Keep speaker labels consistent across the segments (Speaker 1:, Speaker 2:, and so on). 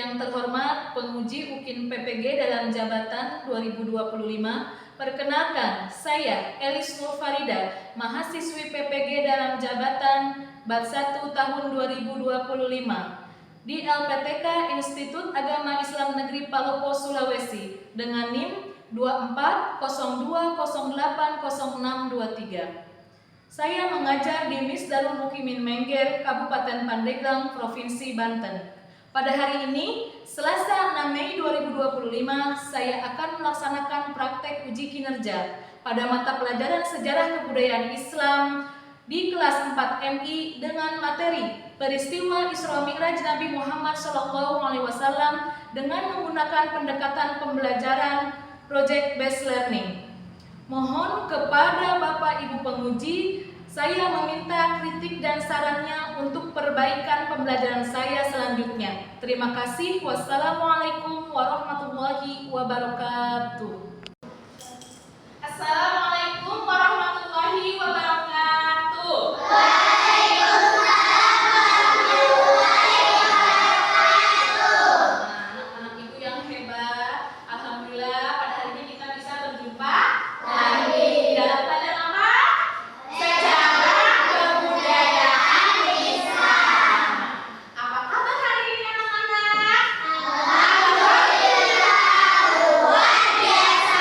Speaker 1: Yang terhormat penguji UKIN PPG dalam jabatan 2025, perkenalkan saya Elis Nur Farida, mahasiswi PPG dalam jabatan Bab 1 tahun 2025 di LPTK Institut Agama Islam Negeri Palopo, Sulawesi dengan NIM 2402080623. Saya mengajar di Mis Darul Mukimin Mengger, Kabupaten Pandeglang, Provinsi Banten. Pada hari ini, Selasa 6 Mei 2025, saya akan melaksanakan praktek uji kinerja pada mata pelajaran Sejarah Kebudayaan Islam di kelas 4 MI dengan materi peristiwa Isra Mi'raj Nabi Muhammad SAW dengan menggunakan pendekatan pembelajaran Project Based Learning. Mohon kepada Bapak Ibu penguji, saya meminta kritik dan sarannya untuk perbaikan pembelajaran saya selanjutnya. Terima kasih. Wassalamualaikum warahmatullahi wabarakatuh. Assalamualaikum warahmatullahi wabarakatuh. Anak-anak ibu yang hebat, alhamdulillah pada hari ini kita bisa berjumpa lagi dalam pelajaran apa? Sejarah Kebudayaan Islam. Apa kabar hari ini anak-anak? Alhamdulillah luar biasa.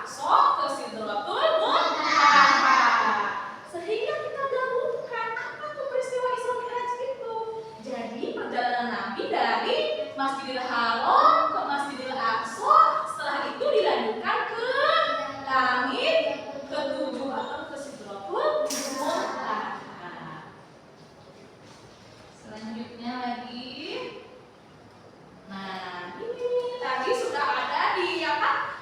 Speaker 1: Aqsa ke Sidratul Muntaha. Sehingga kita gabungkan apa tuh peristiwa Isra Mi'raj itu. Jadi perjalanan Nabi dari Masjidil Haram ke Masjidil Aqsa, setelah itu dilanjutkan ke langit ketujuh atau ke Sidratul Muntaha. Selanjutnya lagi, nah ini tadi sudah ada di apa?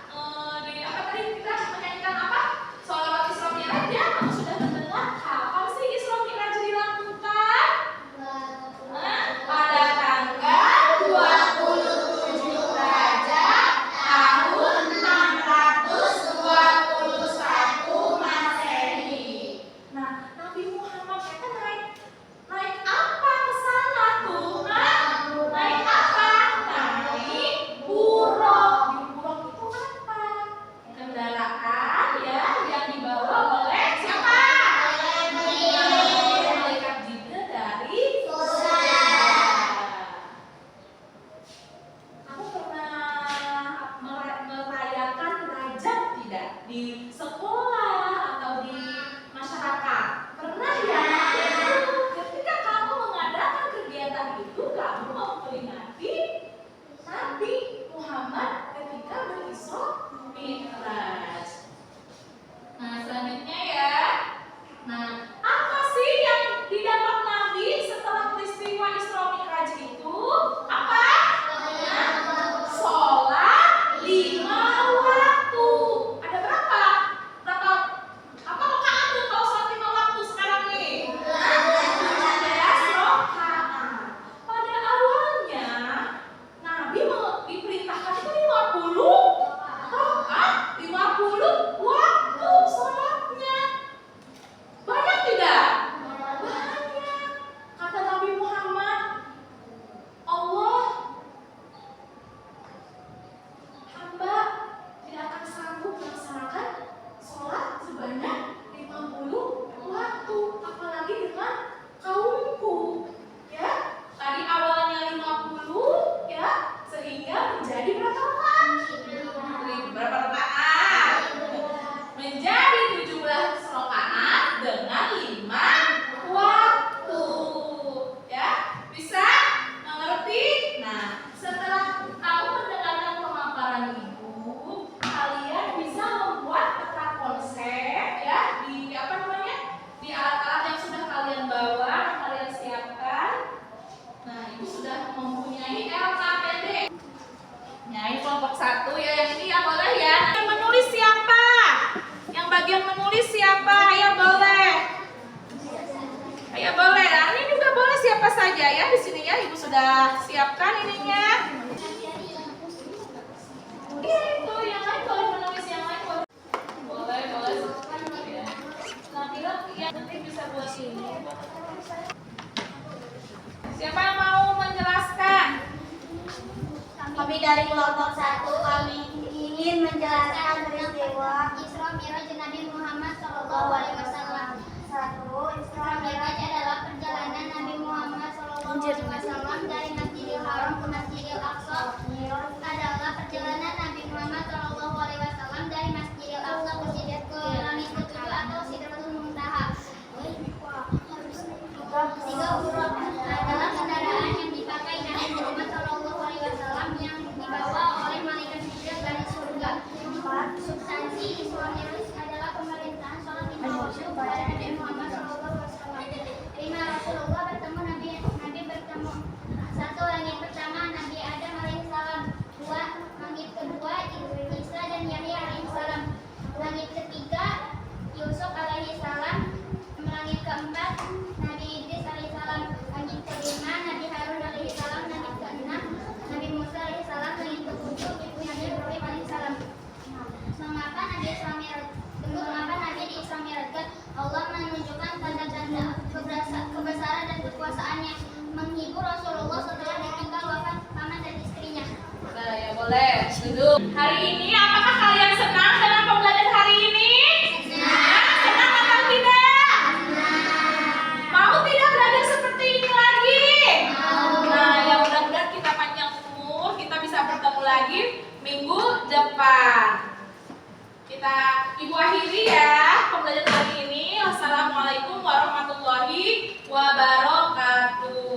Speaker 1: Di apa tadi kita menyanyikan apa? Sholawat Isra Mi'raj ya. Kamu sudah mendengar kapan sih Isra Mi'raj dilakukan? Pada tanggal 27 Rajab tahun 621 Masehi. Nah, Nabi Muhammad itu naik apa ke sana tuh? Naik apa? Naik buruk. Di buruk itu apa? Kendaraan ya yang dibawa oleh siapa? Malaikat Jibril dari surga. Kamu pernah merayakan Rajab tidak di sekolah atau di masyarakat? Pernah ya? Ketika kamu mengadakan kegiatan itu, kamu memperingati Nabi Muhammad ketika berisra Mi'raj. Nah, selanjutnya ya. Nah, apa sih yang didapat Nabi setelah peristiwa Isra Mi'raj itu? Apa? Sholat 5 waktu. Ada berapa? Berapa? Apa rakaat tuh kalau sholat 5 waktu sekarang nih? 11 rakaat. Pada awalnya Nabi diperintahkan itu 50 rakaat, 50 waktu sholatnya. Banyak tidak? Banyak. Kata Nabi Muhammad, Allah, hamba tidak akan sanggup melaksanakan sholat sebanyak 50 waktu, apalagi dengan kaumku. Ya, tadi awalnya 50 ya, sehingga menjadi berapa rakaat? Berapa rakaat? Menjadi 17 rakaat dengan 5 waktu. Ya, bisa mengerti? Nah, setelah kamu mendengarkan pemaparan ibu, kalian bisa membuat peta konsep ya di apa namanya? Di alat-alat yang sudah kalian bawa, yang kalian siapkan. Nah, ibu sudah mempunyai LKPD. Nah, ini kelompok 1 ya, yang ini ya boleh ya. Yang menulis siapa? Yang bagian menulis siapa? Ayo boleh. Ayo boleh. Nah, ini juga boleh siapa saja ya di sini ya. Ibu sudah siapkan ininya. Itu yang lain boleh menulis, yang lain boleh. Boleh. Nanti bisa buat sini. Siapa yang mau menjelaskan?
Speaker 2: Kami dari kelompok 1 kami ingin menjelaskan peristiwa
Speaker 3: Isra Mi'raj Nabi Muhammad SAW.
Speaker 2: 1.
Speaker 3: Isra Mi'raj adalah perjalanan Nabi Muhammad SAW dari Masjidil Haram ke Masjidil Aqsa. Adalah perjalanan Nabi Muhammad SAW dari Masjidil Aqsa ke langit ketujuh atau Sidratul Muntaha. 3 buruk adalah kendaraan yang dipakai Nabi Muhammad SAW yang dibawa oleh malaikat Jibril dari surga. 4. Substansi Isra Mi'raj adalah pemerintahan sholat 5 waktu kepada Nabi Muhammad SAW. 5. Rasulullah bertemu Nabi bertemu. 1. Langit pertama Nabi Adam alaihissalam. 2. Langit kedua Isa dan Yahya alaihissalam. Langit ketiga Yusuf alaihissalam. Langit keempat Nabi Idris alaihissalam. Langit kelima Nabi Harun alaihissalam. Langit keenam Nabi Musa alaihissalam. Langit ketujuh Nabi Ibrahim alaihissalam. Mengapa Nabi di Isra Mi'raj? Allah menunjukkan tanda-tanda kebesaran dan kekuasaannya, menghibur Rasulullah setelah ditinggal wafat paman dan istrinya.
Speaker 1: Nah, ya boleh. Duduk. Hari ini apakah kalian senang dengan pembelajaran hari ini? Senang atau tidak? Mau tidak belajar seperti ini lagi? Nah, ya mudah-mudahan kita panjang umur, kita bisa bertemu lagi minggu depan.
Speaker 4: kita ibu akhiri ya pembelajaran kali ini. Wassalamualaikum warahmatullahi wabarakatuh.